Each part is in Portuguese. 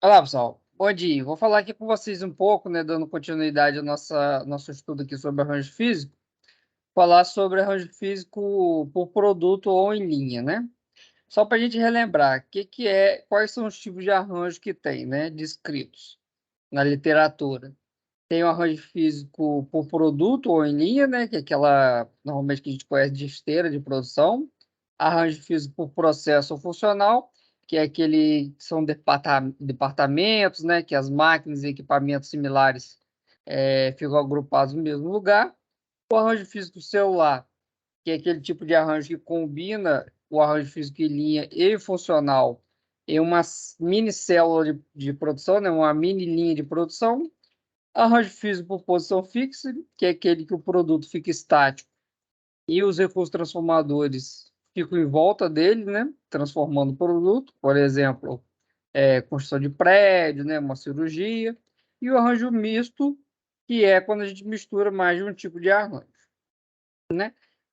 Olá, pessoal. Bom dia. Vou falar aqui com vocês um pouco, né, dando continuidade ao nosso estudo aqui sobre arranjo físico, falar sobre arranjo físico por produto ou em linha, né? Só para a gente relembrar, quais são os tipos de arranjo que tem, né, descritos na literatura. Tem o arranjo físico por produto ou em linha, né, que é aquela, normalmente que a gente conhece de esteira de produção. Arranjo físico por processo ou funcional, que é aquele que são departamentos, né, que as máquinas e equipamentos similares ficam agrupados no mesmo lugar. O arranjo físico celular, que é aquele tipo de arranjo que combina o arranjo físico em linha e funcional em uma mini célula de produção, né, uma mini linha de produção. Arranjo físico por posição fixa, que é aquele que o produto fica estático e os recursos transformadores ficam em volta dele, né? Transformando o produto, por exemplo, construção de prédio, né? Uma cirurgia. E o arranjo misto, que é quando a gente mistura mais de um tipo de arranjo.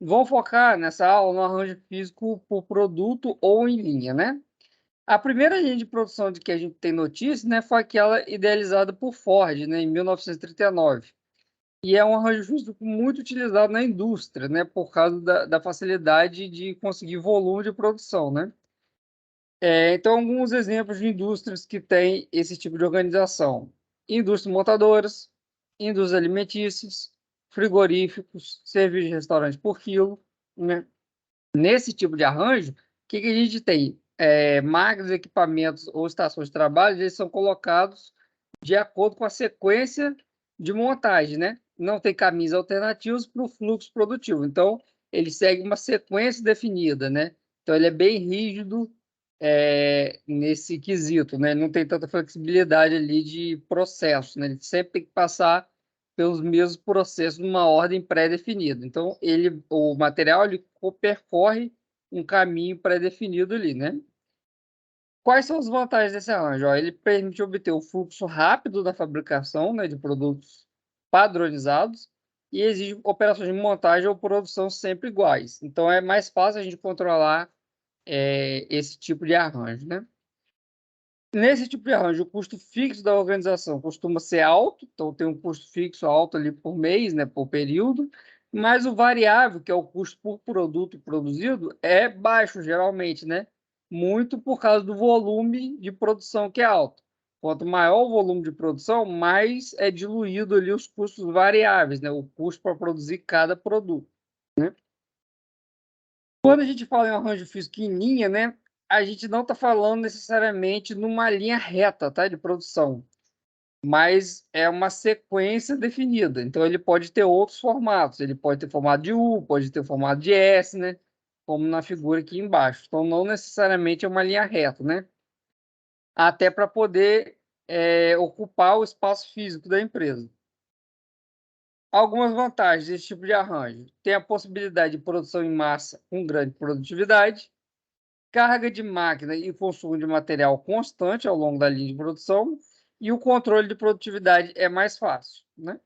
Vamos focar nessa aula no arranjo físico por produto ou em linha, né? A primeira linha de produção de que a gente tem notícia, né, foi aquela idealizada por Ford, né, em 1939. E é um arranjo físico muito utilizado na indústria, né, por causa da facilidade de conseguir volume de produção, né? Então, alguns exemplos de indústrias que têm esse tipo de organização: indústrias montadoras, indústrias alimentícias, frigoríficos, serviços de restaurante por quilo, né? Nesse tipo de arranjo, o que a gente tem? Máquinas, equipamentos ou estações de trabalho, eles são colocados de acordo com a sequência de montagem, né? Não tem caminhos alternativos para o fluxo produtivo. Então, ele segue uma sequência definida, né? Então, ele é bem rígido, nesse quesito, né? Ele não tem tanta flexibilidade ali de processo, né? Ele sempre tem que passar pelos mesmos processos numa ordem pré-definida. Então, o material ele percorre um caminho pré-definido ali, né? Quais são as vantagens desse arranjo? Ó, ele permite obter o fluxo rápido da fabricação, né, de produtos padronizados e exige operações de montagem ou produção sempre iguais. Então, é mais fácil a gente controlar esse tipo de arranjo, né? Nesse tipo de arranjo, o custo fixo da organização costuma ser alto, então tem um custo fixo alto ali por mês, né, por período, mas o variável, que é o custo por produto produzido, é baixo geralmente, né? Muito por causa do volume de produção que é alto. Quanto maior o volume de produção, mais é diluído ali os custos variáveis, né? O custo para produzir cada produto. Quando a gente fala em arranjo físico em linha, né, a gente não está falando necessariamente numa linha reta, tá, de produção, mas é uma sequência definida. Então, ele pode ter outros formatos. Ele pode ter formato de U, pode ter formato de S, né, como na figura aqui embaixo. Então, não necessariamente é uma linha reta, né, até para poder ocupar o espaço físico da empresa. Algumas vantagens desse tipo de arranjo: tem a possibilidade de produção em massa com grande produtividade, carga de máquina e consumo de material constante ao longo da linha de produção, e o controle de produtividade é mais fácil, né?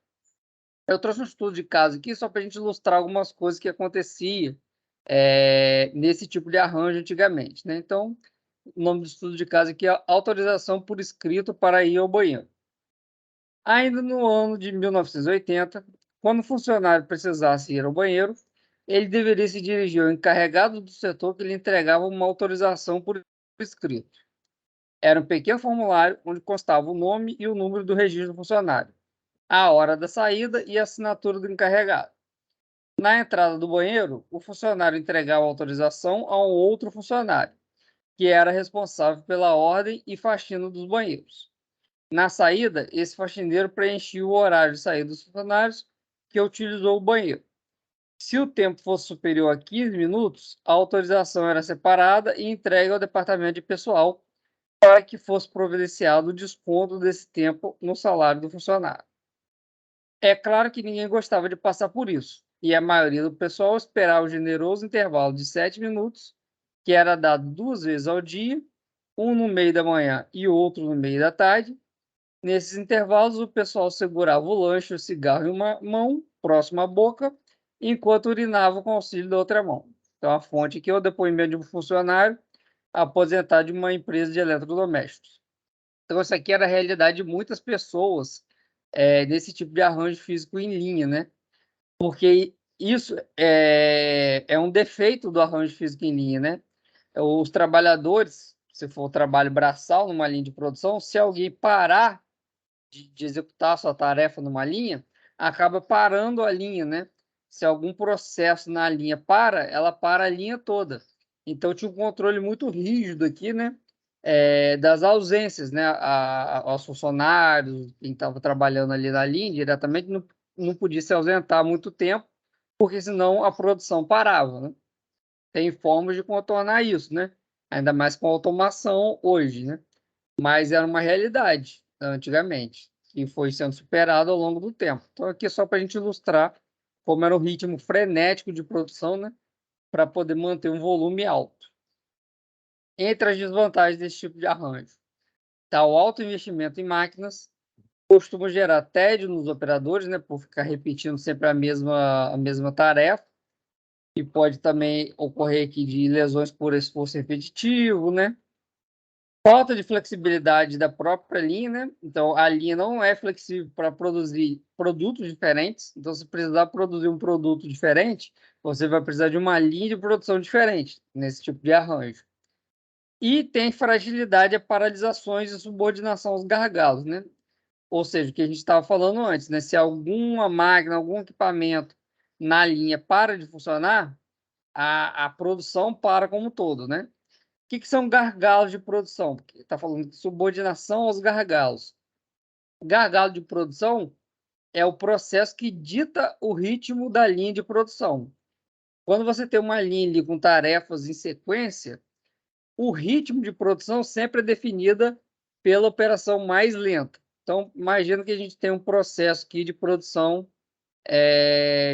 Eu trouxe um estudo de caso aqui só para a gente ilustrar algumas coisas que acontecia nesse tipo de arranjo antigamente, né? Então, o nome do estudo de caso aqui é autorização por escrito para ir ao banheiro. Ainda no ano de 1980, quando o funcionário precisasse ir ao banheiro, ele deveria se dirigir ao encarregado do setor que lhe entregava uma autorização por escrito. Era um pequeno formulário onde constava o nome e o número do registro do funcionário, a hora da saída e a assinatura do encarregado. Na entrada do banheiro, o funcionário entregava a autorização a um outro funcionário, que era responsável pela ordem e faxina dos banheiros. Na saída, esse faxineiro preenchia o horário de saída dos funcionários que utilizou o banheiro. Se o tempo fosse superior a 15 minutos, a autorização era separada e entregue ao departamento de pessoal para que fosse providenciado o desconto desse tempo no salário do funcionário. É claro que ninguém gostava de passar por isso, e a maioria do pessoal esperava o generoso intervalo de 7 minutos, que era dado 2 vezes ao dia, um no meio da manhã e outro no meio da tarde. Nesses intervalos, o pessoal segurava o lanche, o cigarro em uma mão, próximo à boca, enquanto urinava com auxílio da outra mão. Então, a fonte aqui é o depoimento de um funcionário aposentado de uma empresa de eletrodomésticos. Então, essa aqui era a realidade de muitas pessoas desse tipo de arranjo físico em linha, né? Porque isso é um defeito do arranjo físico em linha, né? Os trabalhadores, se for trabalho braçal numa linha de produção, se alguém parar de executar a sua tarefa numa linha, acaba parando a linha, né? Se algum processo na linha para, ela para a linha toda. Então, tinha um controle muito rígido aqui, né? Das ausências, né? Aos funcionários, quem estava trabalhando ali na linha diretamente, não podia se ausentar muito tempo, porque senão a produção parava, né? Tem formas de contornar isso, né? Ainda mais com automação hoje, né? Mas era uma realidade antigamente, que foi sendo superada ao longo do tempo. Então, aqui é só para a gente ilustrar como era o ritmo frenético de produção, né? Para poder manter um volume alto. Entre as desvantagens desse tipo de arranjo, está o alto investimento em máquinas, costuma gerar tédio nos operadores, né? Por ficar repetindo sempre a mesma tarefa, e pode também ocorrer aqui de lesões por esforço repetitivo, né? Falta de flexibilidade da própria linha, né? Então, a linha não é flexível para produzir produtos diferentes. Então, se precisar produzir um produto diferente, você vai precisar de uma linha de produção diferente nesse tipo de arranjo. E tem fragilidade a paralisações e subordinação aos gargalos, né? Ou seja, o que a gente estava falando antes, né? Se alguma máquina, algum equipamento na linha para de funcionar, a produção para como um todo, né? O que são gargalos de produção? Porque está falando de subordinação aos gargalos. Gargalo de produção é o processo que dita o ritmo da linha de produção. Quando você tem uma linha ali com tarefas em sequência, o ritmo de produção sempre é definida pela operação mais lenta. Então, imagina que a gente tem um processo aqui de produção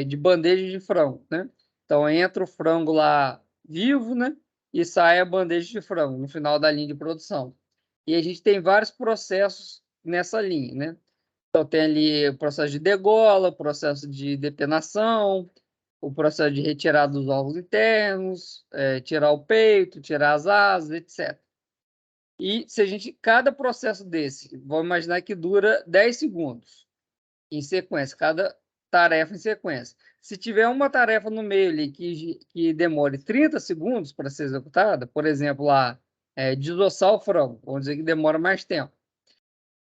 de bandeja de frango, né? Então, entra o frango lá vivo, né? E sai a bandeja de frango no final da linha de produção. E a gente tem vários processos nessa linha, né? Então, tem ali o processo de degola, o processo de depenação, o processo de retirada dos órgãos internos, tirar o peito, tirar as asas, etc. E se a gente, cada processo desse, vamos imaginar que dura 10 segundos em sequência, cada tarefa em sequência. Se tiver uma tarefa no meio ali que demore 30 segundos para ser executada, por exemplo, lá, desossar o frango, vamos dizer que demora mais tempo.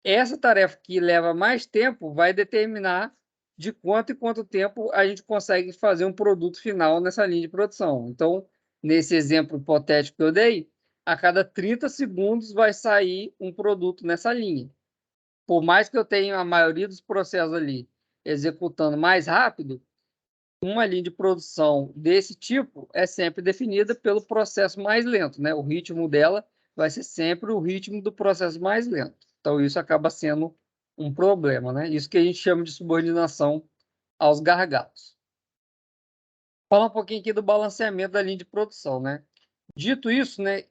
Essa tarefa que leva mais tempo vai determinar de quanto em quanto tempo a gente consegue fazer um produto final nessa linha de produção. Então, nesse exemplo hipotético que eu dei, a cada 30 segundos vai sair um produto nessa linha. Por mais que eu tenha a maioria dos processos ali executando mais rápido, uma linha de produção desse tipo é sempre definida pelo processo mais lento, né? O ritmo dela vai ser sempre o ritmo do processo mais lento. Então, isso acaba sendo um problema, né? Isso que a gente chama de subordinação aos gargalos. Falar um pouquinho aqui do balanceamento da linha de produção, né? Dito isso, né?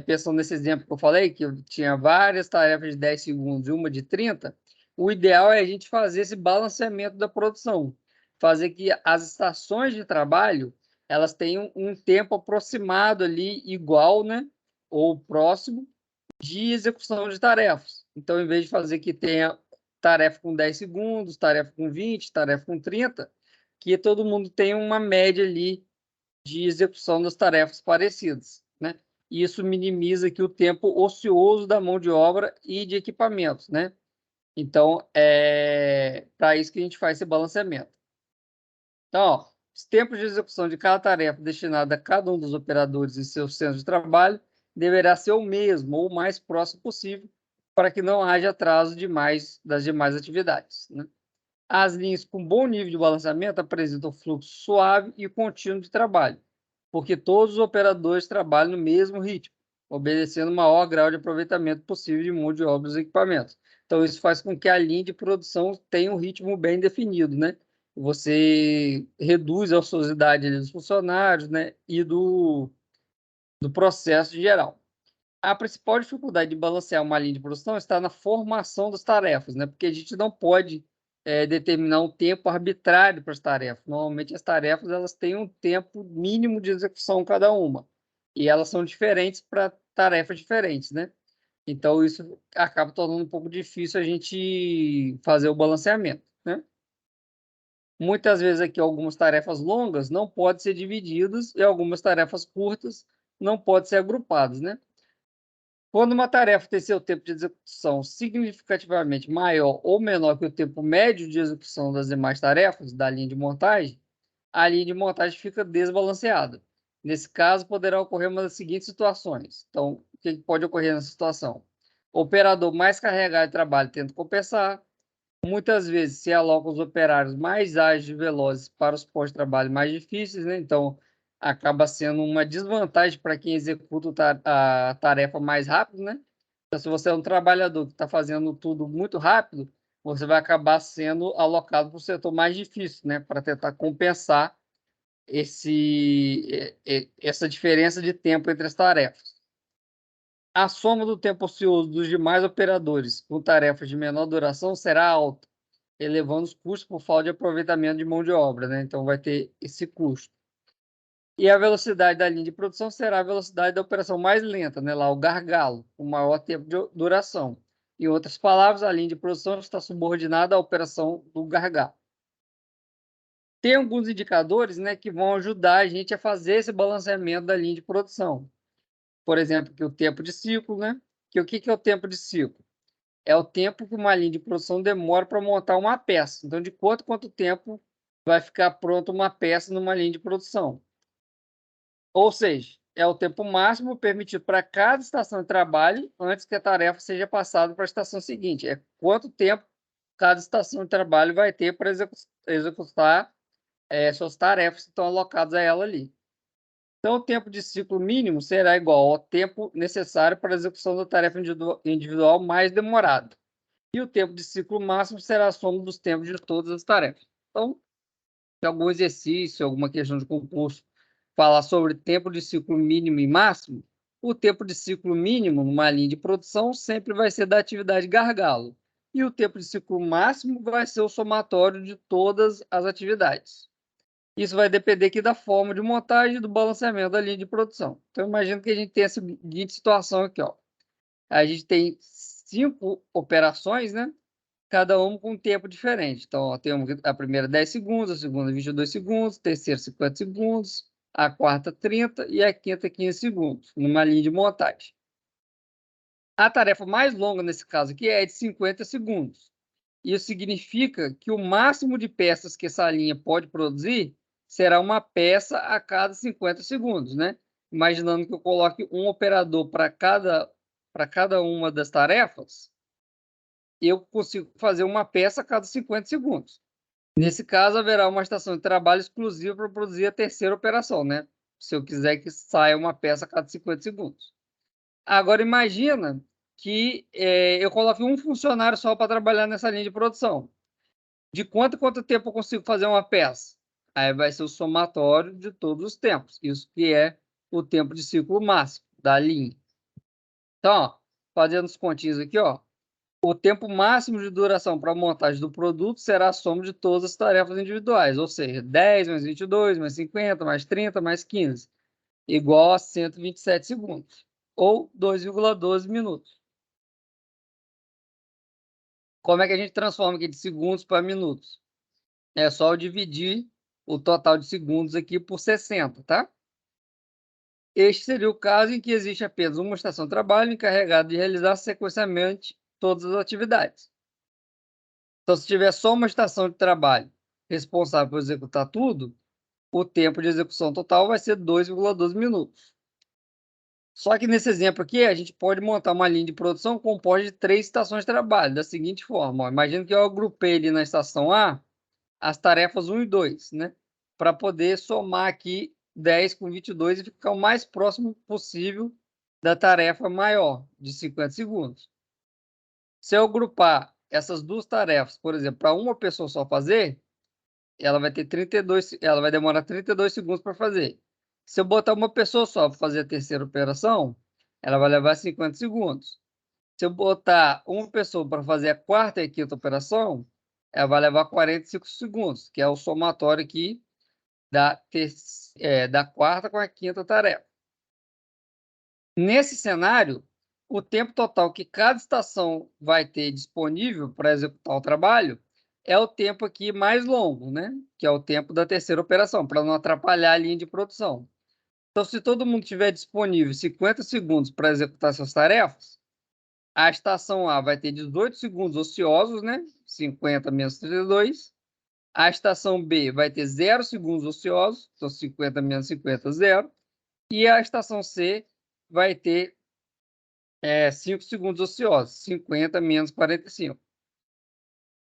Pensando nesse exemplo que eu falei, que eu tinha várias tarefas de 10 segundos e uma de 30, o ideal é a gente fazer esse balanceamento da produção, fazer que as estações de trabalho elas tenham um tempo aproximado ali, igual, né, ou próximo, de execução de tarefas. Então, em vez de fazer que tenha tarefa com 10 segundos, tarefa com 20, tarefa com 30, que todo mundo tenha uma média ali de execução das tarefas parecidas, né? Isso minimiza aqui o tempo ocioso da mão de obra e de equipamentos, né? Então, é para isso que a gente faz esse balanceamento. Então, ó, os tempos de execução de cada tarefa destinada a cada um dos operadores em seu centro de trabalho deverá ser o mesmo ou o mais próximo possível para que não haja atraso das demais atividades, né? As linhas com bom nível de balanceamento apresentam fluxo suave e contínuo de trabalho, porque todos os operadores trabalham no mesmo ritmo, obedecendo o maior grau de aproveitamento possível de mão de obra dos equipamentos. Então, isso faz com que a linha de produção tenha um ritmo bem definido, né? Você reduz a ociosidade dos funcionários, né? E do processo geral. A principal dificuldade de balancear uma linha de produção está na formação das tarefas, né? Porque a gente não pode determinar um tempo arbitrário para as tarefas. Normalmente as tarefas elas têm um tempo mínimo de execução cada uma e elas são diferentes para tarefas diferentes, né? Então, isso acaba tornando um pouco difícil a gente fazer o balanceamento, né? Muitas vezes aqui algumas tarefas longas não podem ser divididas e algumas tarefas curtas não podem ser agrupadas, né? Quando uma tarefa tem seu tempo de execução significativamente maior ou menor que o tempo médio de execução das demais tarefas da linha de montagem, a linha de montagem fica desbalanceada. Nesse caso, poderá ocorrer uma das seguintes situações. Então, o que pode ocorrer nessa situação? O operador mais carregado de trabalho tenta compensar. Muitas vezes se aloca os operários mais ágeis e velozes para os postos de trabalho mais difíceis, né? Então, acaba sendo uma desvantagem para quem executa a tarefa mais rápido, né? Então, se você é um trabalhador que está fazendo tudo muito rápido, você vai acabar sendo alocado para o setor mais difícil, né? Para tentar compensar essa diferença de tempo entre as tarefas. A soma do tempo ocioso dos demais operadores com tarefas de menor duração será alta, elevando os custos por falta de aproveitamento de mão de obra, né? Então vai ter esse custo. E a velocidade da linha de produção será a velocidade da operação mais lenta, né? Lá o gargalo, o maior tempo de duração. Em outras palavras, a linha de produção está subordinada à operação do gargalo. Tem alguns indicadores, né, que vão ajudar a gente a fazer esse balanceamento da linha de produção. Por exemplo, que o tempo de ciclo, né? Que o que é o tempo de ciclo? É o tempo que uma linha de produção demora para montar uma peça. Então, de quanto tempo vai ficar pronta uma peça numa linha de produção? Ou seja, é o tempo máximo permitido para cada estação de trabalho antes que a tarefa seja passada para a estação seguinte. É quanto tempo cada estação de trabalho vai ter para executar suas tarefas que estão alocadas a ela ali. Então, o tempo de ciclo mínimo será igual ao tempo necessário para a execução da tarefa individual mais demorada. E o tempo de ciclo máximo será a soma dos tempos de todas as tarefas. Então, se algum exercício, alguma questão de concurso falar sobre tempo de ciclo mínimo e máximo, o tempo de ciclo mínimo numa linha de produção sempre vai ser da atividade gargalo. E o tempo de ciclo máximo vai ser o somatório de todas as atividades. Isso vai depender aqui da forma de montagem e do balanceamento da linha de produção. Então, imagina que a gente tem a seguinte situação aqui, ó. A gente tem 5 operações, né? Cada uma com um tempo diferente. Então, ó, temos a primeira 10 segundos, a segunda 22 segundos, a terceira 50 segundos, a quarta 30 e a quinta 15 segundos, numa linha de montagem. A tarefa mais longa nesse caso aqui é de 50 segundos. Isso significa que o máximo de peças que essa linha pode produzir será uma peça a cada 50 segundos, né? Imaginando que eu coloque um operador para cada uma das tarefas, eu consigo fazer uma peça a cada 50 segundos. Nesse caso, haverá uma estação de trabalho exclusiva para produzir a terceira operação, né? Se eu quiser que saia uma peça a cada 50 segundos. Agora, imagina que eu coloque um funcionário só para trabalhar nessa linha de produção. De quanto tempo eu consigo fazer uma peça? Aí vai ser o somatório de todos os tempos. Isso que é o tempo de ciclo máximo da linha. Então, ó, fazendo os continhos aqui, ó, o tempo máximo de duração para a montagem do produto será a soma de todas as tarefas individuais, ou seja, 10 mais 22, mais 50, mais 30, mais 15, igual a 127 segundos, ou 2,12 minutos. Como é que a gente transforma aqui de segundos para minutos? É só eu dividir o total de segundos aqui por 60, tá? Este seria o caso em que existe apenas uma estação de trabalho encarregada de realizar sequencialmente todas as atividades. Então, se tiver só uma estação de trabalho responsável por executar tudo, o tempo de execução total vai ser 2,12 minutos. Só que nesse exemplo aqui, a gente pode montar uma linha de produção composta de 3 estações de trabalho, da seguinte forma. Ó, imagina que eu agrupei ali na estação A as tarefas 1 e 2, né? Para poder somar aqui 10 com 22 e ficar o mais próximo possível da tarefa maior, de 50 segundos. Se eu agrupar essas duas tarefas, por exemplo, para uma pessoa só fazer, ela vai demorar 32 segundos para fazer. Se eu botar uma pessoa só para fazer a terceira operação, ela vai levar 50 segundos. Se eu botar uma pessoa para fazer a quarta e a quinta operação, ela vai levar 45 segundos, que é o somatório aqui da quarta com a quinta tarefa. Nesse cenário, o tempo total que cada estação vai ter disponível para executar o trabalho é o tempo aqui mais longo, né? Que é o tempo da terceira operação, para não atrapalhar a linha de produção. Então, se todo mundo tiver disponível 50 segundos para executar suas tarefas, a estação A vai ter 18 segundos ociosos, né? 50 menos 32. A estação B vai ter 0 segundos ociosos, então 50 menos 50, 0. E a estação C vai ter 5 segundos ociosos, 50 menos 45.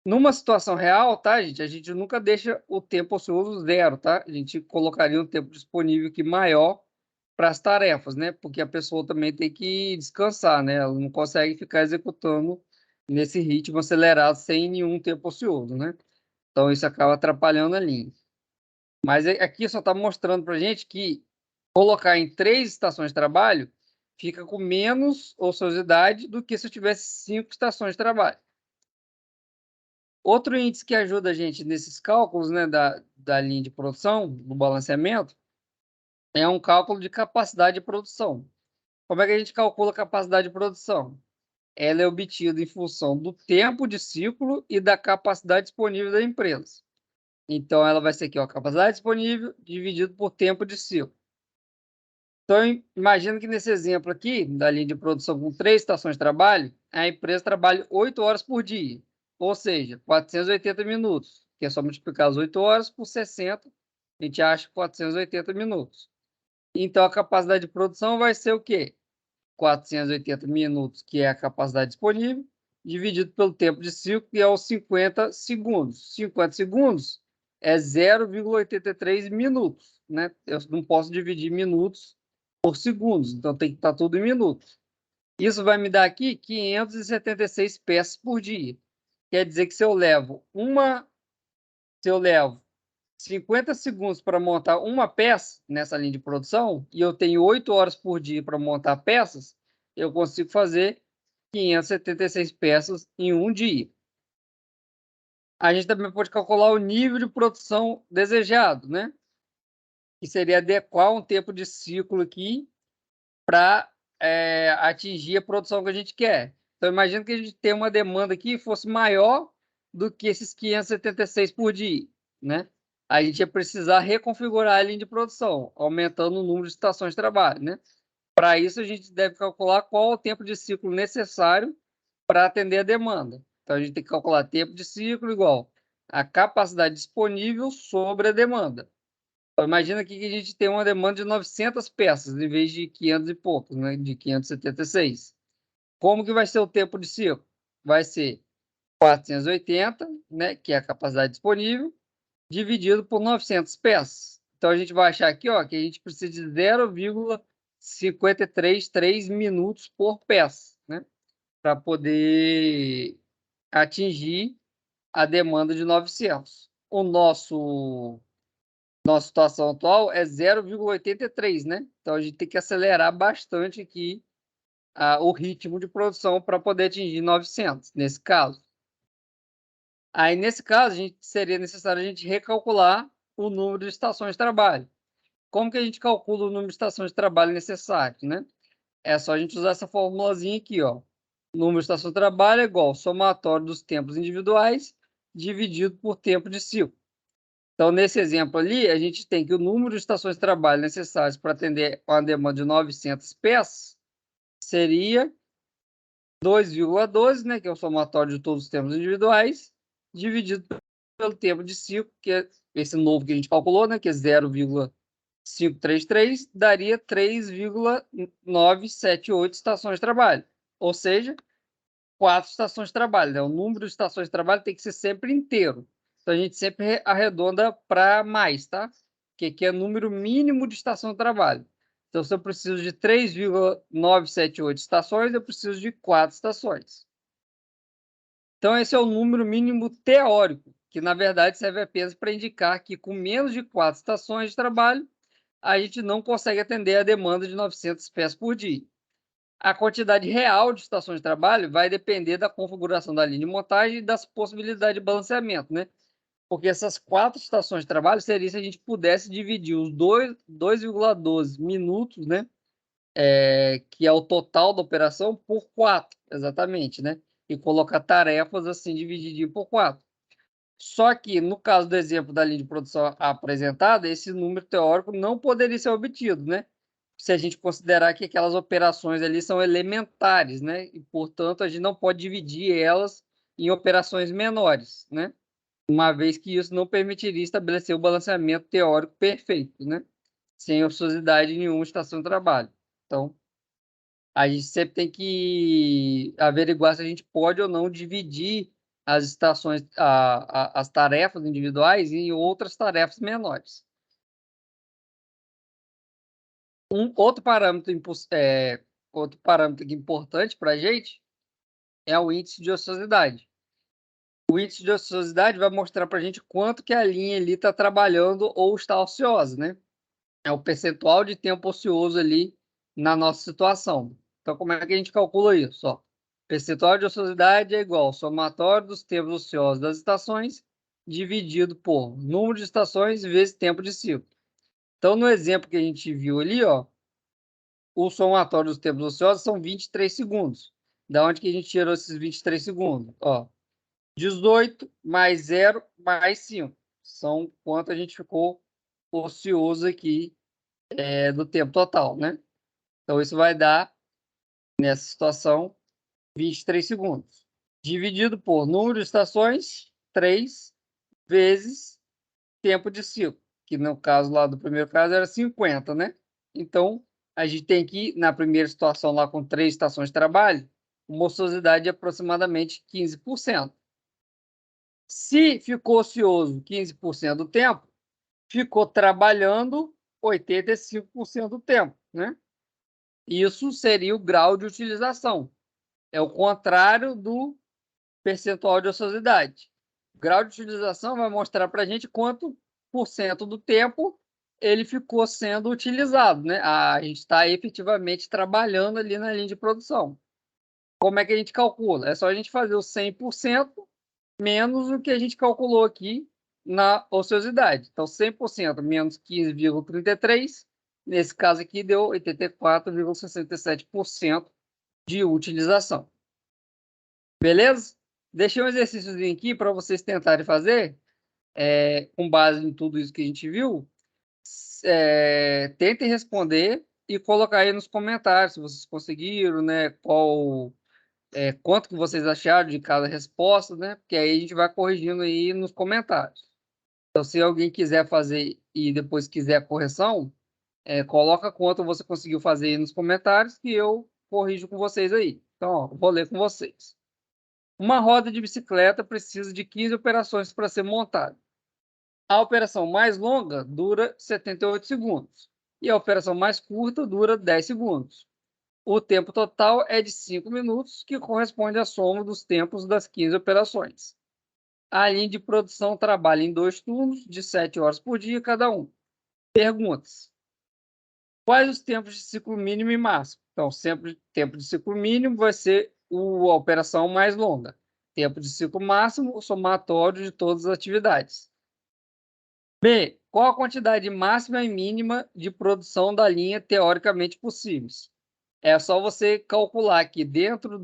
Numa situação real, tá, gente? A gente nunca deixa o tempo ocioso 0, tá? A gente colocaria um tempo disponível aqui maior para as tarefas, né? Porque a pessoa também tem que descansar, né? Ela não consegue ficar executando nesse ritmo acelerado sem nenhum tempo ocioso, né? Então, isso acaba atrapalhando a linha. Mas aqui só está mostrando para a gente que colocar em 3 estações de trabalho fica com menos ociosidade do que se eu tivesse 5 estações de trabalho. Outro índice que ajuda a gente nesses cálculos, né, da linha de produção, do balanceamento, é um cálculo de capacidade de produção. Como é que a gente calcula a capacidade de produção? Ela é obtida em função do tempo de ciclo e da capacidade disponível da empresa. Então, ela vai ser aqui, ó, capacidade disponível dividido por tempo de ciclo. Então, imagina que nesse exemplo aqui, da linha de produção com 3 estações de trabalho, a empresa trabalha 8 horas por dia, ou seja, 480 minutos, que é só multiplicar as 8 horas por 60, a gente acha 480 minutos. Então, a capacidade de produção vai ser o quê? 480 minutos, que é a capacidade disponível, dividido pelo tempo de ciclo, que é os 50 segundos. 50 segundos é 0,83 minutos, né? Eu não posso dividir minutos por segundos, então tem que estar tudo em minutos. Isso vai me dar aqui 576 peças por dia. Quer dizer que se eu levo 50 segundos para montar uma peça nessa linha de produção e eu tenho 8 horas por dia para montar peças, eu consigo fazer 576 peças em um dia. A gente também pode calcular o nível de produção desejado, né? Que seria adequar um tempo de ciclo aqui para atingir a produção que a gente quer. Então, imagina que a gente tem uma demanda aqui que fosse maior do que esses 576 por dia, né? A gente ia precisar reconfigurar a linha de produção, aumentando o número de estações de trabalho, né? Para isso, a gente deve calcular qual é o tempo de ciclo necessário para atender a demanda. Então, a gente tem que calcular tempo de ciclo igual a capacidade disponível sobre a demanda. Então, imagina aqui que a gente tem uma demanda de 900 peças, em vez de 500 e poucos, né? De 576. Como que vai ser o tempo de ciclo? Vai ser 480, né? Que é a capacidade disponível, dividido por 900 peças. Então, a gente vai achar aqui, ó, que a gente precisa de 0,533 minutos por peça, né? Para poder atingir a demanda de 900. Nossa situação atual é 0,83, né? Então, a gente tem que acelerar bastante aqui o ritmo de produção para poder atingir 900, nesse caso. Aí, nesse caso, seria necessário a gente recalcular o número de estações de trabalho. Como que a gente calcula o número de estações de trabalho necessárias, né? É só a gente usar essa formulazinha aqui, ó. O número de estações de trabalho é igual ao somatório dos tempos individuais dividido por tempo de ciclo. Então, nesse exemplo ali, a gente tem que o número de estações de trabalho necessárias para atender uma demanda de 900 peças seria 2,12, né, que é o somatório de todos os tempos individuais, dividido pelo tempo de ciclo, que é esse novo que a gente calculou, né, que é 0,533, daria 3,978 estações de trabalho. Ou seja, 4 estações de trabalho, né? O número de estações de trabalho tem que ser sempre inteiro. Então, a gente sempre arredonda para mais, tá? Que é o número mínimo de estação de trabalho. Então, se eu preciso de 3,978 estações, eu preciso de 4 estações. Então, esse é o número mínimo teórico, que, na verdade, serve apenas para indicar que, com menos de 4 estações de trabalho, a gente não consegue atender a demanda de 900 peças por dia. A quantidade real de estações de trabalho vai depender da configuração da linha de montagem e das possibilidades de balanceamento, né? Porque essas 4 estações de trabalho seria se a gente pudesse dividir os 2,12 minutos, né? que é o total da operação, por 4, exatamente, né? E colocar tarefas assim, divididinho por 4. Só que, no caso do exemplo da linha de produção apresentada, esse número teórico não poderia ser obtido, né? Se a gente considerar que aquelas operações ali são elementares, né? E, portanto, a gente não pode dividir elas em operações menores, né? Uma vez que isso não permitiria estabelecer o balanceamento teórico perfeito, né? Sem ociosidade em nenhuma estação de trabalho. Então, a gente sempre tem que averiguar se a gente pode ou não dividir as estações, as tarefas individuais em outras tarefas menores. Outro parâmetro importante para a gente é o índice de ociosidade. O índice de ociosidade vai mostrar para a gente quanto que a linha ali está trabalhando ou está ociosa, né? É o percentual de tempo ocioso ali na nossa situação. Então, como é que a gente calcula isso? Ó, percentual de ociosidade é igual ao somatório dos tempos ociosos das estações dividido por número de estações vezes tempo de ciclo. Então, no exemplo que a gente viu ali, ó, o somatório dos tempos ociosos são 23 segundos. Da onde que a gente tirou esses 23 segundos? Ó, 18 mais 0 mais 5. São quanto a gente ficou ocioso aqui do tempo total, né? Então, isso vai dar, nessa situação, 23 segundos. Dividido por número de estações, 3 vezes tempo de ciclo, que no caso lá do primeiro caso era 50, né? Então, a gente tem que, na primeira situação lá com 3 estações de trabalho, uma ociosidade de aproximadamente 15%. Se ficou ocioso 15% do tempo, ficou trabalhando 85% do tempo, né? Isso seria o grau de utilização. É o contrário do percentual de ociosidade. O grau de utilização vai mostrar para a gente quanto por cento do tempo ele ficou sendo utilizado, né? A gente está efetivamente trabalhando ali na linha de produção. Como é que a gente calcula? É só a gente fazer o 100% menos o que a gente calculou aqui na ociosidade. Então, 100% menos 15,33, nesse caso aqui deu 84,67% de utilização. Beleza? Deixei um exercíciozinho aqui para vocês tentarem fazer, com base em tudo isso que a gente viu. Tentem responder e colocar aí nos comentários se vocês conseguiram, né? Quanto que vocês acharam de cada resposta, né? Porque aí a gente vai corrigindo aí nos comentários. Então, se alguém quiser fazer e depois quiser a correção, coloca quanto você conseguiu fazer aí nos comentários que eu corrijo com vocês aí. Então, ó, vou ler com vocês. Uma roda de bicicleta precisa de 15 operações para ser montada. A operação mais longa dura 78 segundos e a operação mais curta dura 10 segundos. O tempo total é de 5 minutos, que corresponde à soma dos tempos das 15 operações. A linha de produção trabalha em 2 turnos, de 7 horas por dia cada um. Perguntas. Quais os tempos de ciclo mínimo e máximo? Então, sempre tempo de ciclo mínimo vai ser a operação mais longa. Tempo de ciclo máximo, o somatório de todas as atividades. B. Qual a quantidade máxima e mínima de produção da linha teoricamente possíveis? É só você calcular que dentro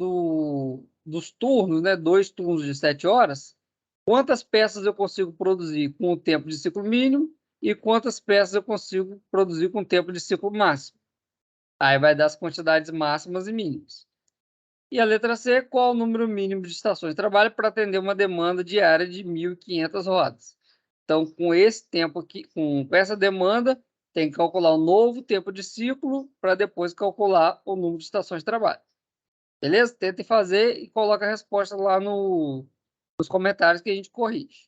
dos turnos, né, 2 turnos de 7 horas, quantas peças eu consigo produzir com o tempo de ciclo mínimo e quantas peças eu consigo produzir com o tempo de ciclo máximo. Aí vai dar as quantidades máximas e mínimas. E a letra C, qual o número mínimo de estações de trabalho para atender uma demanda diária de 1.500 rodas? Então, com esse tempo aqui, com essa demanda, tem que calcular o novo tempo de ciclo para depois calcular o número de estações de trabalho. Beleza? Tentem fazer e coloca a resposta lá nos comentários que a gente corrige.